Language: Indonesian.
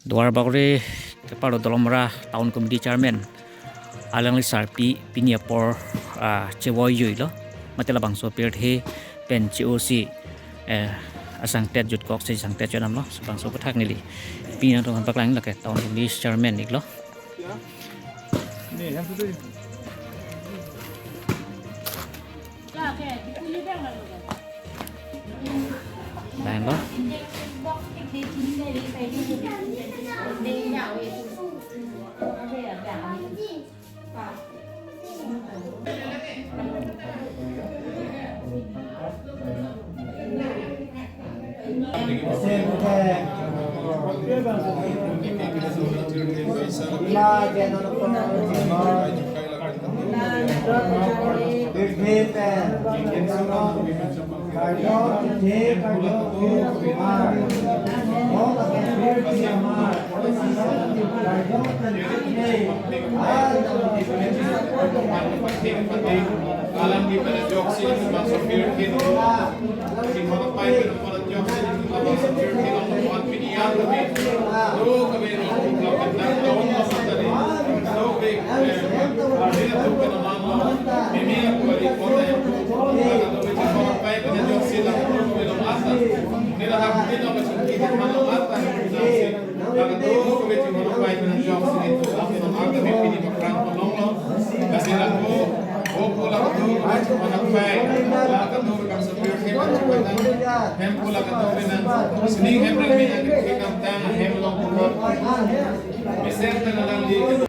Dwar bakuri keparo dolomra town committee chairman alang lisar pinia por chewoy yui lo matela bangso pirt he pen COC asang tet jut kok se sang tet jonam lo bangso pathak nili pina to baklang la ke town committee chairman nik lo Bang lo Alam di pada joksi masuk firkin, si mana pai pada joksi masuk firkin orang pinian kami, tu kami melakukan tahun masa tadi, tu baik, ada tu kena mahu, ini aku beri kota yang kalau tu orang pai pada joksi lah tu belum masa, ni dah aku tidak masuk kita mana mata, kalau tu kami orang pai pada joksi itu, kita mahu kami pilih peran penolong, kasih aku. Pula katu anak baik, pula katu kami sepir hebat cepat, hem pula katu benar, seni hem remeh kita tang hem long pukul, besar tenaga di